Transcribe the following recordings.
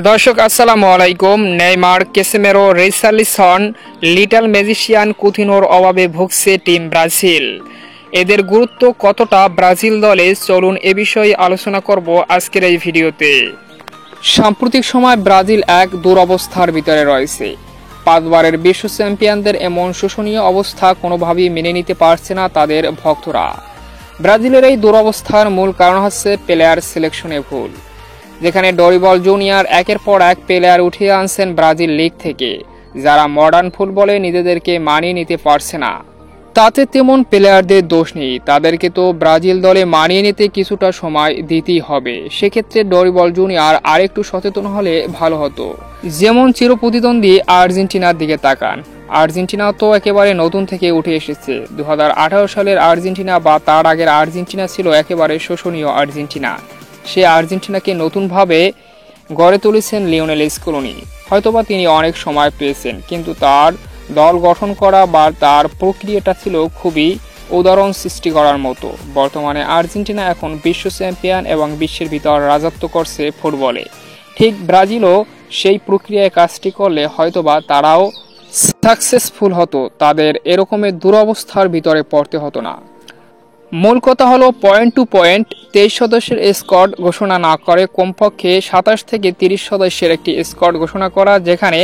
দর্শক আসসালামু আলাইকুম। Neymar, Casemiro, Richarlison, little magician কুতিনোর অভাবে ভুগছে টিম ব্রাজিল। এদের গুরুত্ব কতটা ব্রাজিল দলে, চলুন এ বিষয়ে আলোচনা করব আজকের এই ভিডিওতে। সাম্প্রতিক সময় ব্রাজিল এক দুরবস্থার ভিতরে রয়েছে। 5 বারের বিশ্ব চ্যাম্পিয়নদের এমন শোষণীয় অবস্থা কোনোভাবেই মেনে নিতে পারছে না তাদের ভক্তরা। ব্রাজিলের এই দুরবস্থার মূল কারণ হচ্ছে প্লেয়ার সিলেকশনে ভুল, যেখানে ডরিবল জুনিয়র একের পর এক প্লেয়ার উঠিয়ে আনছেন ব্রাজিল লিগ থেকে, যারা মডার্ন ফুটবলে নিজেদেরকে মানিয়ে নিতে পারছে না। তাতে তেমন প্লেয়ারদের দোষ নেই, তাদেরকে তো ব্রাজিল দলে মানিয়ে নিতে কিছুটা সময় দিতেই হবে। সেক্ষেত্রে ডরিবল জুনিয়র আরেকটু সচেতন হলে ভালো হতো। যেমন চিরপ্রতিদ্বন্দ্বী আর্জেন্টিনার দিকে তাকান। আর্জেন্টিনা তো একেবারে নতুন থেকে উঠে এসেছে। 2018 সালের আর্জেন্টিনা বা তার আগের আর্জেন্টিনা ছিল একেবারে শোষণীয় আর্জেন্টিনা। সে আর্জেন্টিনাকে নতুনভাবে গড়ে তুলেছেন লিওনেল স্কলোনি। হয়তোবা তিনি অনেক সময় পেয়েছেন, কিন্তু তার দল গঠন করা বা তার প্রক্রিয়াটা ছিল খুবই উদাহরণ সৃষ্টি করার মতো। বর্তমানে আর্জেন্টিনা এখন বিশ্ব চ্যাম্পিয়ন এবং বিশ্বের ভিতর রাজত্ব করছে ফুটবলে। ঠিক ব্রাজিলও সেই প্রক্রিয়ায় কাজটি করলে হয়তোবা তারাও সাকসেসফুল হতো, তাদের এরকমের দুরবস্থার ভিতরে পড়তে হতো না। মূল কথা হলো পয়েন্ট টু পয়েন্ট 23 সদস্যের স্কোয়াড ঘোষণা না করে কমপক্ষে 27 থেকে 30 সদস্যের একটি স্কোয়াড ঘোষণা করা, যেখানে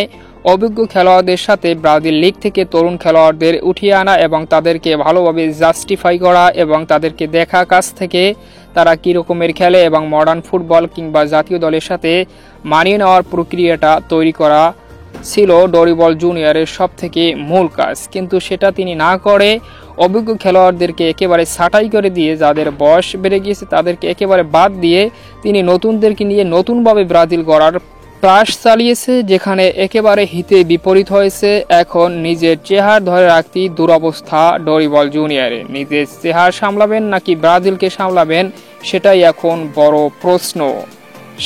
অভিজ্ঞ খেলোয়াড়দের সাথে ব্রাজিল লিগ থেকে তরুণ খেলোয়াড়দের উঠিয়ে আনা এবং তাদেরকে ভালোভাবে জাস্টিফাই করা এবং তাদেরকে দেখা কাছ থেকে তারা কী রকমের খেলে এবং মডার্ন ফুটবল কিংবা জাতীয় দলের সাথে মানিয়ে নেওয়ার প্রক্রিয়াটা তৈরি করা ছিল ডরিবল জুনিয়রের সব থেকে মূল কাজ। কিন্তু সেটা তিনি না করে অভিজ্ঞ খেলোয়াড়দেরকে একেবারে ছাঁটাই করে দিয়ে, যাদের বয়স বেড়ে গিয়েছে তাদেরকে একেবারে বাদ দিয়ে তিনি নতুনদেরকে নিয়ে নতুনভাবে ব্রাজিল গড়ার প্রয়াস চালিয়েছে, যেখানে একেবারে হিতে বিপরীত হয়েছে। এখন নিজের চেহারা ধরে রাখতেই দুরবস্থা ডরিবল জুনিয়রে। নিজের চেহারা সামলাবেন নাকি ব্রাজিলকে সামলাবেন, সেটাই এখন বড় প্রশ্ন।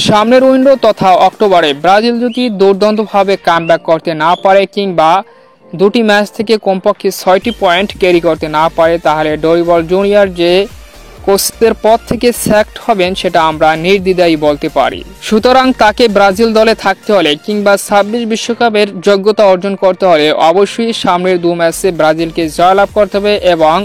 সামনের উইন্ডো তথা অক্টোবরে ব্রাজিল যদি দুর্দান্তভাবে কামব্যাক করতে না পারে কিংবা দুটি ম্যাচ থেকে কমপক্ষে 6টি পয়েন্ট ক্যারি করতে না পারে, তাহলে ডরিবল জুনিয়র যে কোচের পদ থেকে স্যাকড হবেন সেটা আমরা নির্দ্বিধায় বলতে পারি। সুতরাং তাকে ব্রাজিল দলে থাকতে হলে কিংবা 26 বিশ্বকাপের যোগ্যতা অর্জন করতে হলে অবশ্যই সামনের 2 ম্যাচে ব্রাজিলকে জয়লাভ করতে হবে এবং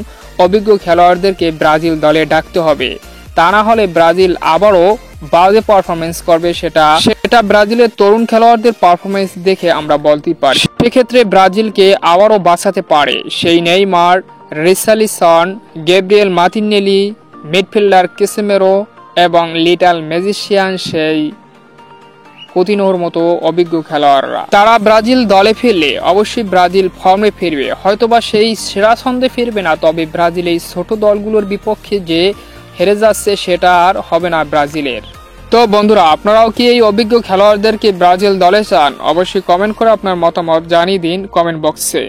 অভিজ্ঞ খেলোয়াড়দেরকে ব্রাজিল দলে ডাকতে হবে। তা না হলে ব্রাজিল আবারও বাজে পারফরমেন্স করবে, সেটা ব্রাজিলের তরুণ খেলোয়াড়দের পারফরমেন্স দেখে আমরা বলতে পারি। সেক্ষেত্রে ব্রাজিলকে আবারও বাঁচাতে পারে সেই Neymar, Richarlison, Gabriel Martinelli, midfielder Casemiro এবং লিটল ম্যাজিশিয়ান সেই কুতিনোর মতো অভিজ্ঞ খেলোয়াড়রা। তারা ব্রাজিল দলে ফিরলে অবশ্যই ব্রাজিল ফর্মে ফিরবে। হয়তোবা সেই সেরা ছন্দে ফিরবে না, তবে ব্রাজিল এই ছোট দলগুলোর বিপক্ষে যে হেরে যাচ্ছে সেটা আর হবে না ব্রাজিলের। তো বন্ধুরা, আপনারাও কি এই অভিজ্ঞ খেলোয়াড়দেরকে ব্রাজিল দলে চান? অবশ্যই কমেন্ট করে আপনার মতামত জানিয়ে দিন কমেন্ট বক্সে।